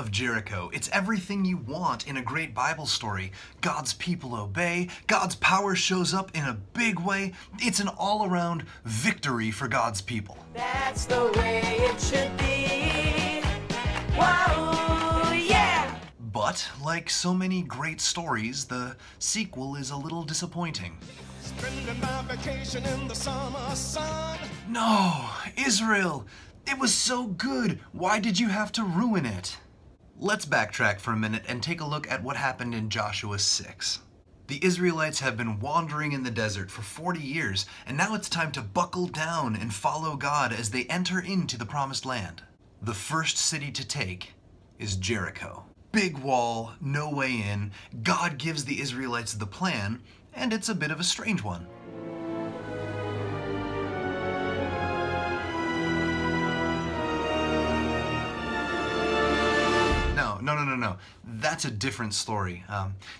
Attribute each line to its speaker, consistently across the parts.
Speaker 1: of Jericho. It's everything you want in a great Bible story. God's people obey, God's power shows up in a big way. It's an all-around victory for God's people.
Speaker 2: That's the way it should be. Whoa, yeah!
Speaker 1: But, like so many great stories, the sequel is a little disappointing.
Speaker 3: Spending my vacation in the summer sun.
Speaker 1: No, Israel! It was so good! Why did you have to ruin it? Let's backtrack for a minute and take a look at what happened in Joshua 6. The Israelites have been wandering in the desert for 40 years, and now it's time to buckle down and follow God as they enter into the Promised Land. The first city to take is Jericho. Big wall, no way in. God gives the Israelites the plan, and it's a bit of a strange one. No. That's a different story.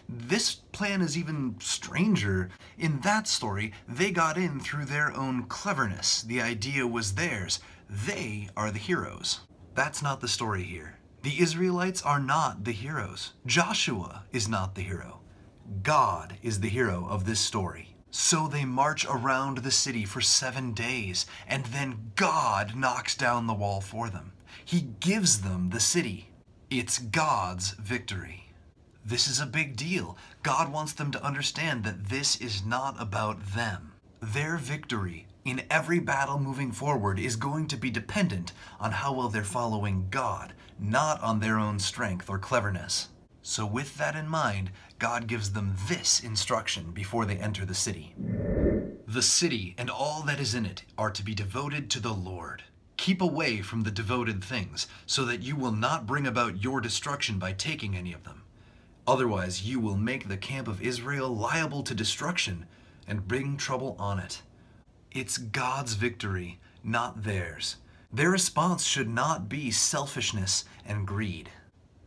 Speaker 1: This plan is even stranger. In that story, they got in through their own cleverness. The idea was theirs. They are the heroes. That's not the story here. The Israelites are not the heroes. Joshua is not the hero. God is the hero of this story. So they march around the city for 7 days, and then God knocks down the wall for them. He gives them the city. It's God's victory. This is a big deal. God wants them to understand that this is not about them. Their victory in every battle moving forward is going to be dependent on how well they're following God, not on their own strength or cleverness. So with that in mind, God gives them this instruction before they enter the city. The city and all that is in it are to be devoted to the Lord. Keep away from the devoted things, so that you will not bring about your destruction by taking any of them. Otherwise, you will make the camp of Israel liable to destruction and bring trouble on it. It's God's victory, not theirs. Their response should not be selfishness and greed.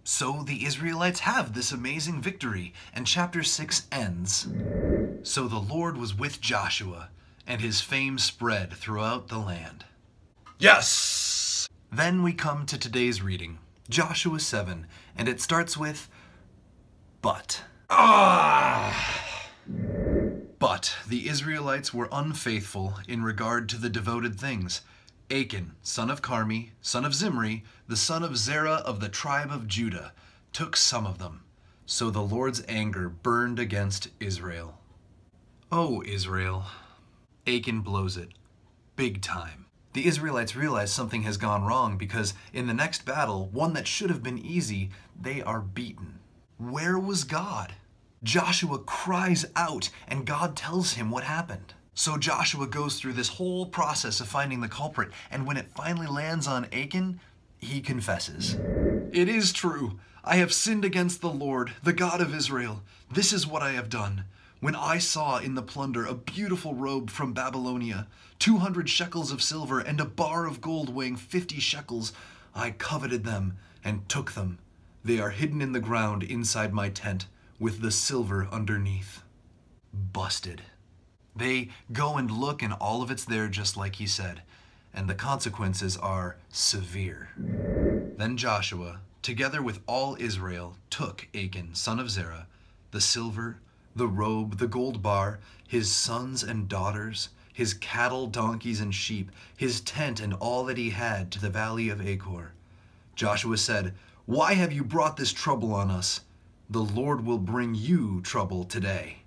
Speaker 1: So the Israelites have this amazing victory, and chapter 6 ends. So the Lord was with Joshua, and his fame spread throughout the land. Yes! Then we come to today's reading, Joshua 7, and it starts with, But the Israelites were unfaithful in regard to the devoted things. Achan, son of Carmi, son of Zimri, the son of Zerah of the tribe of Judah, took some of them. So the Lord's anger burned against Israel. Oh, Israel. Achan blows it. Big time. The Israelites realize something has gone wrong because in the next battle, one that should have been easy, they are beaten. Where was God? Joshua cries out and God tells him what happened. So Joshua goes through this whole process of finding the culprit, and when it finally lands on Achan, he confesses. It is true. I have sinned against the Lord, the God of Israel. This is what I have done. When I saw in the plunder a beautiful robe from Babylonia, 200 shekels of silver, and a bar of gold weighing 50 shekels, I coveted them and took them. They are hidden in the ground inside my tent, with the silver underneath. Busted. They go and look, and all of it's there just like he said, and the consequences are severe. Then Joshua, together with all Israel, took Achan, son of Zerah, the silver, the robe, the gold bar, his sons and daughters, his cattle, donkeys, and sheep, his tent, and all that he had to the valley of Achor. Joshua said, Why have you brought this trouble on us? The Lord will bring you trouble today.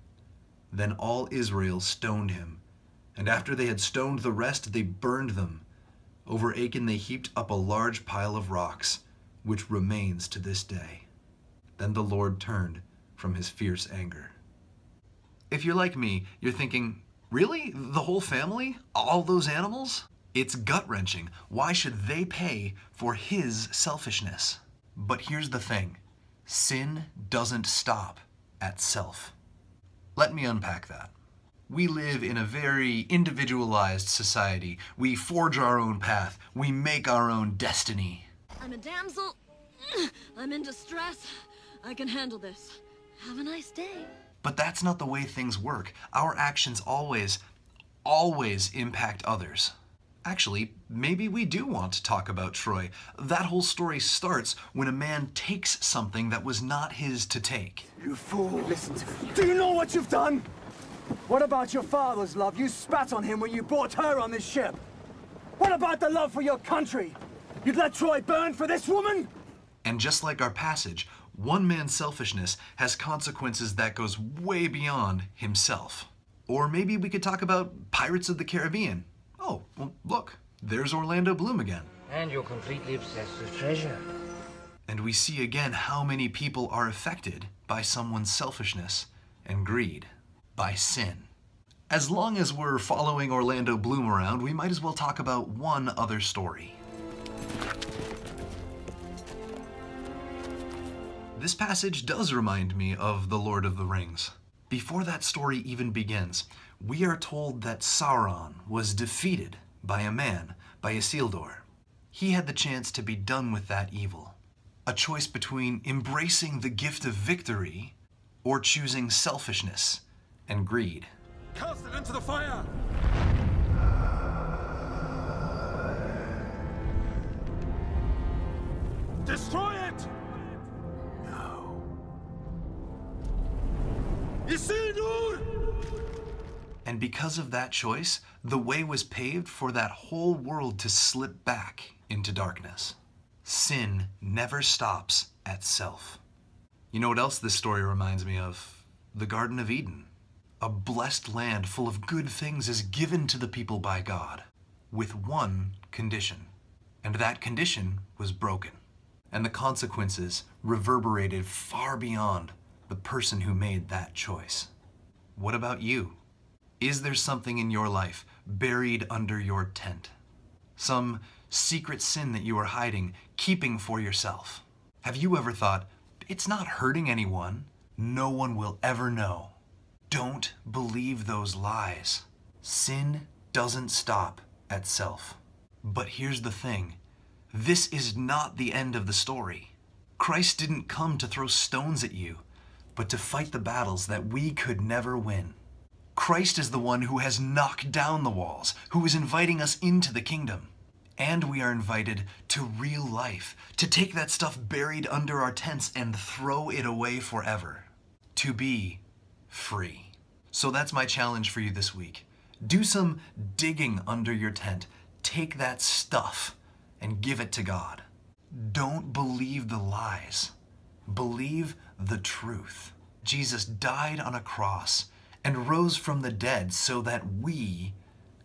Speaker 1: Then all Israel stoned him, and after they had stoned the rest, they burned them. Over Achan they heaped up a large pile of rocks, which remains to this day. Then the Lord turned from his fierce anger. If you're like me, you're thinking, really? The whole family? All those animals? It's gut-wrenching. Why should they pay for his selfishness? But here's the thing. Sin doesn't stop at self. Let me unpack that. We live in a very individualized society. We forge our own path. We make our own destiny.
Speaker 4: I'm a damsel. I'm in distress. I can handle this. Have a nice day.
Speaker 1: But that's not the way things work. Our actions always impact others. Actually, maybe we do want to talk about Troy. That whole story starts when a man takes something that was not his to take.
Speaker 5: You fool, listen to me. Do you know what you've done? What about your father's love? You spat on him when you brought her on this ship. What about the love for your country? You'd let Troy burn for this woman?
Speaker 1: And just like our passage, one man's selfishness has consequences that goes way beyond himself. Or maybe we could talk about Pirates of the Caribbean. Oh, well, look, there's Orlando Bloom again.
Speaker 6: And you're completely obsessed with treasure.
Speaker 1: And we see again how many people are affected by someone's selfishness and greed, by sin. As long as we're following Orlando Bloom around, we might as well talk about one other story. This passage does remind me of The Lord of the Rings. Before that story even begins, we are told that Sauron was defeated by a man, by Isildur. He had the chance to be done with that evil. A choice between embracing the gift of victory or choosing selfishness and greed.
Speaker 3: Cast it into the fire! Destroy it! No. Isildur!
Speaker 1: And because of that choice, the way was paved for that whole world to slip back into darkness. Sin never stops at self. You know what else this story reminds me of? The Garden of Eden. A blessed land full of good things is given to the people by God, with one condition. And that condition was broken. And the consequences reverberated far beyond the person who made that choice. What about you? Is there something in your life buried under your tent? Some secret sin that you are hiding, keeping for yourself? Have you ever thought, it's not hurting anyone, no one will ever know? Don't believe those lies. Sin doesn't stop at self. But here's the thing, this is not the end of the story. Christ didn't come to throw stones at you, but to fight the battles that we could never win. Christ is the one who has knocked down the walls, who is inviting us into the kingdom. And we are invited to real life, to take that stuff buried under our tents and throw it away forever. To be free. So that's my challenge for you this week. Do some digging under your tent. Take that stuff and give it to God. Don't believe the lies. Believe the truth. Jesus died on a cross and rose from the dead so that we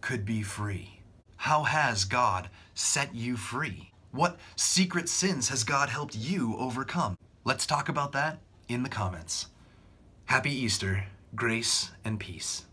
Speaker 1: could be free. How has God set you free? What secret sins has God helped you overcome? Let's talk about that in the comments. Happy Easter, grace and peace.